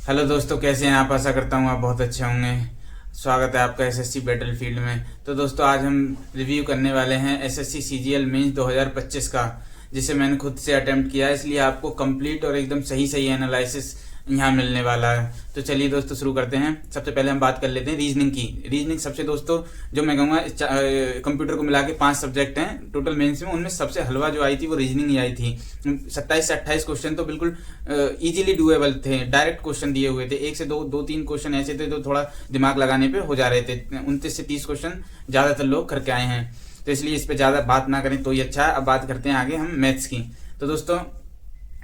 Hello दोस्तों, कैसे हैं आप। आशा करता हूँ आप बहुत अच्छे होंगे। स्वागत है आपका एसएससी बैटलफील्ड में। तो दोस्तों आज हम रिव्यू करने वाले हैं एसएससी सीजीएल मेंस 2025 का, जिसे मैंने खुद से अटेम्प्ट किया है, इसलिए आपको कंप्लीट और एकदम सही सही एनालिसिस यहाँ मिलने वाला है। तो चलिए दोस्तों शुरू करते हैं। सबसे पहले हम बात कर लेते हैं रीजनिंग की। रीजनिंग सबसे दोस्तों जो मैं कहूँगा कंप्यूटर को मिला के 5 सब्जेक्ट हैं टोटल मेंस में, उनमें सबसे हलवा जो आई थी वो रीजनिंग ही आई थी। 27 से 28 क्वेश्चन तो बिल्कुल इजीली डुएबल थे, डायरेक्ट क्वेश्चन दिए हुए थे। एक से दो तीन क्वेश्चन ऐसे थे जो थोड़ा दिमाग लगाने पे हो जा रहे थे। 29 से 30 क्वेश्चन ज़्यादातर लोग करके आए हैं, तो इसलिए इस पर ज़्यादा बात ना करें तो ही अच्छा है। अब बात करते हैं आगे हम मैथ्स की। तो दोस्तों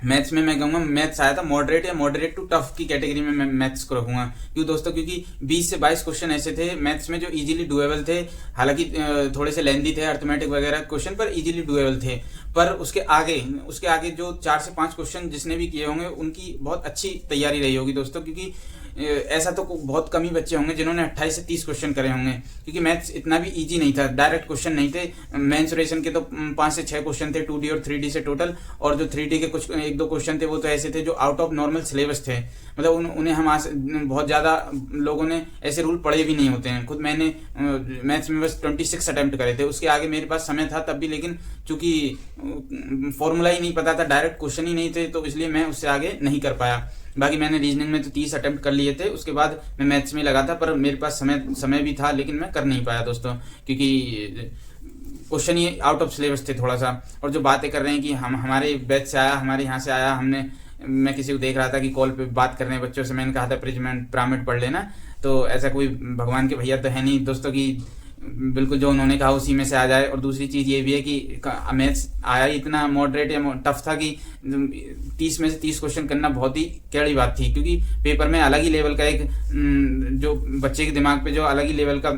मैथ्स में मैं कहूँगा मैथ्स आया था मॉडरेट या मॉडरेट टू टफ की कैटेगरी में मैं मैथ्स को रखूंगा। क्यों दोस्तों, क्योंकि 20 से 22 क्वेश्चन ऐसे थे मैथ्स में जो इजीली डुएबल थे। हालांकि थोड़े से लेंदी थे अर्थमेटिक वगैरह क्वेश्चन, पर इजीली डुएबल थे। पर उसके आगे जो 4 से 5 क्वेश्चन जिसने भी किए होंगे उनकी बहुत अच्छी तैयारी रही होगी दोस्तों, क्योंकि ऐसा तो बहुत कम ही बच्चे होंगे जिन्होंने 28 से 30 क्वेश्चन करे होंगे, क्योंकि मैथ्स इतना भी इजी नहीं था। डायरेक्ट क्वेश्चन नहीं थे। मेंसुरेशन के तो 5 से 6 क्वेश्चन थे 2D और 3D से टोटल, और जो 3D के कुछ 1-2 क्वेश्चन थे वो तो ऐसे थे जो आउट ऑफ नॉर्मल सिलेबस थे। मतलब उन्हें हम बहुत ज़्यादा लोगों ने ऐसे रूल पढ़े भी नहीं होते हैं। खुद मैंने मैथ्स में बस 26 अटेम्प्ट करे थे। उसके आगे मेरे पास समय था तब भी, लेकिन चूंकि फॉर्मूला ही नहीं पता था, डायरेक्ट क्वेश्चन ही नहीं थे, तो इसलिए मैं उससे आगे नहीं कर पाया। बाकी मैंने रीजनिंग में तो 30 अटेम्प्ट कर लिए थे। उसके बाद मैं मैथ्स में लगा था, पर मेरे पास समय भी था, लेकिन मैं कर नहीं पाया दोस्तों, क्योंकि question he out of syllabus थे थोड़ा सा। और जो बातें कर रहे हैं कि हम हमारे बैच से आया, हमारे यहाँ से आया, मैं किसी को देख रहा था कि कॉल पे बात कर रहे हैं बच्चों से, मैंने कहा था पिरामिड पढ़ लेना। तो ऐसा कोई भगवान के भैया तो है नहीं दोस्तों की बिल्कुल जो उन्होंने कहा उसी में से आ जाए। और दूसरी चीज़ ये भी है कि मैथ्स आया ही इतना मॉडरेट या टफ था कि 30 में से 30 क्वेश्चन करना बहुत ही कैड़ी बात थी, क्योंकि पेपर में अलग ही लेवल का एक जो बच्चे के दिमाग पे जो अलग ही लेवल का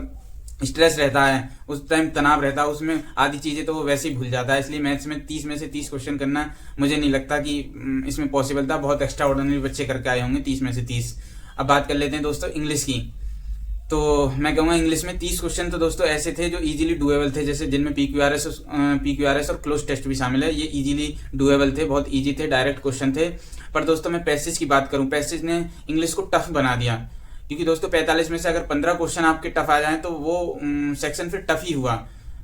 स्ट्रेस रहता है, उस टाइम तनाव रहता है, उसमें आधी चीज़ें तो वो वैसे ही भूल जाता है। इसलिए मैथ्स में 30 में से 30 क्वेश्चन करना मुझे नहीं लगता कि इसमें पॉसिबल था। बहुत एक्स्ट्रा ऑर्डिनरी बच्चे करके आए होंगे 30 में से 30। अब बात कर लेते हैं दोस्तों इंग्लिश की। तो मैं कहूँगा इंग्लिश में 30 क्वेश्चन तो दोस्तों ऐसे थे जो इजीली डुएबल थे, जैसे जिनमें पीक्यूआरएस और क्लोज टेस्ट भी शामिल है। ये इजीली डुएबल थे, बहुत इजी थे, डायरेक्ट क्वेश्चन थे। पर दोस्तों मैं पैसेज की बात करूँ, पैसेज ने इंग्लिश को टफ बना दिया, क्योंकि दोस्तों 45 में से अगर 15 क्वेश्चन आपके टफ आ जाएं तो वो सेक्शन फिर टफ ही हुआ।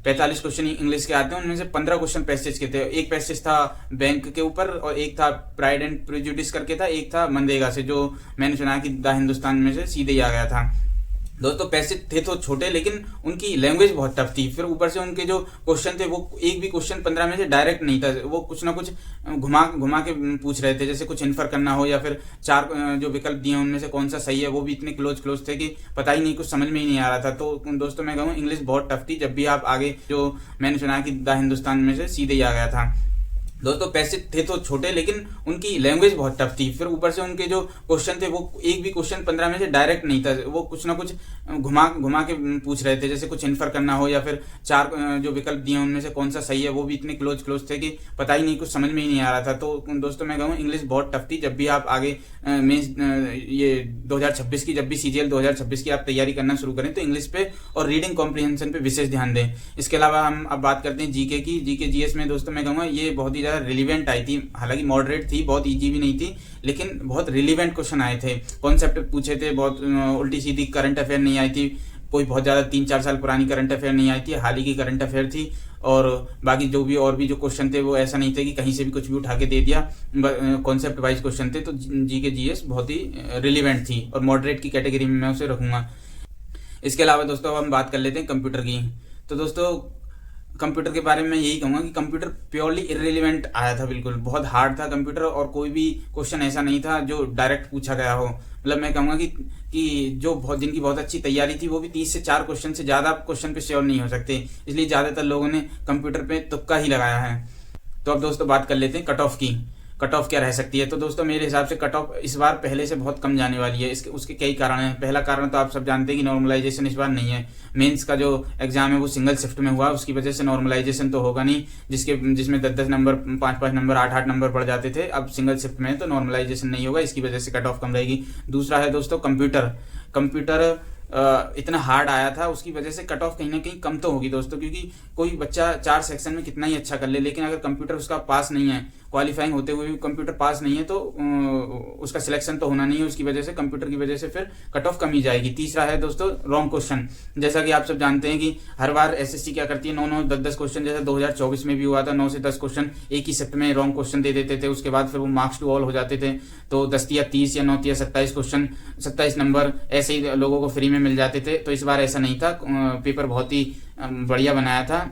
45 क्वेश्चन इंग्लिश के आते हैं, उनमें से 15 क्वेश्चन पैसेज के थे। एक पैसेज था बैंक के ऊपर, और एक था प्राइड एंड प्रेजुडिस करके था, एक था मनरेगा से, जो मैंने सुना कि द हिंदुस्तान में से सीधे ही आ गया था। दोस्तों पैसे थे तो छोटे, लेकिन उनकी लैंग्वेज बहुत टफ थी। फिर ऊपर से उनके जो क्वेश्चन थे वो एक भी क्वेश्चन 15 में से डायरेक्ट नहीं था, वो कुछ ना कुछ घुमा के पूछ रहे थे, जैसे कुछ इन्फर करना हो, या फिर 4 जो विकल्प दिए उनमें से कौन सा सही है, वो भी इतने क्लोज थे कि पता ही नहीं, कुछ समझ में ही नहीं आ रहा था। तो दोस्तों मैं कहूँ इंग्लिश बहुत टफ थी। जब भी आप आगे जो मैंने सुना कि द हिंदुस्तान में से सीधे ही आ गया था। दोस्तों पैसे थे तो छोटे, लेकिन उनकी लैंग्वेज बहुत टफ थी। फिर ऊपर से उनके जो क्वेश्चन थे वो एक भी क्वेश्चन 15 में से डायरेक्ट नहीं था, वो कुछ ना कुछ घुमा के पूछ रहे थे, जैसे कुछ इन्फर करना हो, या फिर 4 जो विकल्प दिए उनमें से कौन सा सही है, वो भी इतने क्लोज थे कि पता ही नहीं, कुछ समझ में ही नहीं आ रहा था। तो दोस्तों मैं कहूँ इंग्लिश बहुत टफ थी। जब भी आप आगे मेंस ये 2026 की, जब भी सीजीएल 2026 की आप तैयारी करना शुरू करें, तो इंग्लिश पे और रीडिंग कॉम्प्रिहेंशन पे विशेष ध्यान दें। इसके अलावा हम अब बात करते हैं जीके की। जीके जीएस में दोस्तों मैं कहूँगा ये बहुत ही रिलीवेंट आई थी। हालांकि मॉडरेट थी, बहुत इजी भी नहीं थी, लेकिन बहुत रिलीवेंट क्वेश्चन आए थे। कॉन्सेप्ट पूछे थे, बहुत उल्टी सीधी करंट अफेयर नहीं आई थी, कोई बहुत ज़्यादा 3-4 साल पुरानी करंट अफेयर नहीं आई थी, हाल ही की करंट अफेयर थी। और बाकी जो भी और भी जो क्वेश्चन थे वो ऐसा नहीं थे कि कहीं से भी कुछ भी उठा के दे दिया, कॉन्सेप्ट वाइज क्वेश्चन थे। तो जीके जीएस बहुत ही रिलीवेंट थी, और मॉडरेट की कैटेगरी में मैं उसे रखूँगा। इसके अलावा दोस्तों अब हम बात कर लेते हैं कंप्यूटर की। तो दोस्तों कंप्यूटर के बारे में मैं यही कहूँगा कि कंप्यूटर प्योरली इररिलेवेंट आया था, बिल्कुल बहुत हार्ड था कंप्यूटर, और कोई भी क्वेश्चन ऐसा नहीं था जो डायरेक्ट पूछा गया हो। मतलब मैं कहूँगा कि जो जिनकी बहुत अच्छी तैयारी थी वो भी 30 से 4 क्वेश्चन से ज़्यादा क्वेश्चन पे श्योर नहीं हो सकते, इसलिए ज़्यादातर लोगों ने कंप्यूटर पे तुक्का ही लगाया है। तो अब दोस्तों बात कर लेते हैं कट ऑफ की। कट ऑफ क्या रह सकती है। तो दोस्तों मेरे हिसाब से कट ऑफ इस बार पहले से बहुत कम जाने वाली है। इसके उसके कई कारण हैं। पहला कारण तो आप सब जानते हैं कि नॉर्मलाइजेशन इस बार नहीं है। मेंस का जो एग्जाम है वो सिंगल शिफ्ट में हुआ, उसकी वजह से नॉर्मलाइजेशन तो होगा नहीं, जिसमें 10-10 नंबर, 5-5 नंबर, 8-8 नंबर पड़ जाते थे। अब सिंगल शिफ्ट में है तो नॉर्मलाइजेशन नहीं होगा, इसकी वजह से कट ऑफ कम रहेगी। दूसरा है दोस्तों कंप्यूटर इतना हार्ड आया था, उसकी वजह से कट ऑफ कहीं ना कहीं कम तो होगी दोस्तों, क्योंकि कोई बच्चा 4 सेक्शन में कितना ही अच्छा कर ले, लेकिन अगर कंप्यूटर उसका पास नहीं है, क्वालिफाइंग होते हुए भी कंप्यूटर पास नहीं है तो उसका सिलेक्शन तो होना नहीं है, उसकी वजह से कंप्यूटर की वजह से फिर कट ऑफ कम ही जाएगी। तीसरा है दोस्तों रॉन्ग क्वेश्चन। जैसा कि आप सब जानते हैं कि हर बार एसएससी क्या करती है, 9-9, 10-10 क्वेश्चन, जैसे 2024 में भी हुआ था, 9 से 10 क्वेश्चन एक ही शिफ्ट में रॉन्ग क्वेश्चन दे देते थे, उसके बाद फिर वो मार्क्स टू ऑल हो जाते थे, तो 10 या 30 या 9 या 27 क्वेश्चन, 27 नंबर ऐसे ही लोगों को फ्री में मिल जाते थे। तो इस बार ऐसा नहीं था, पेपर बहुत ही बढ़िया बनाया था,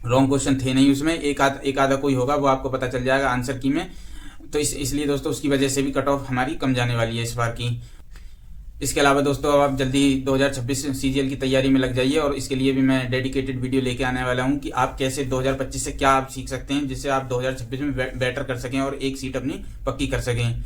रॉन्ग क्वेश्चन थे नहीं उसमें, एक आधा कोई होगा वो आपको पता चल जाएगा आंसर की में। तो इसलिए दोस्तों उसकी वजह से भी कट ऑफ हमारी कम जाने वाली है इस बार की। इसके अलावा दोस्तों अब आप जल्दी 2026 सीजीएल की तैयारी में लग जाइए, और इसके लिए भी मैं डेडिकेटेड वीडियो लेके आने वाला हूं कि आप कैसे 2025 से क्या आप सीख सकते हैं जिससे आप 2026 में बेटर कर सकें और एक सीट अपनी पक्की कर सकें।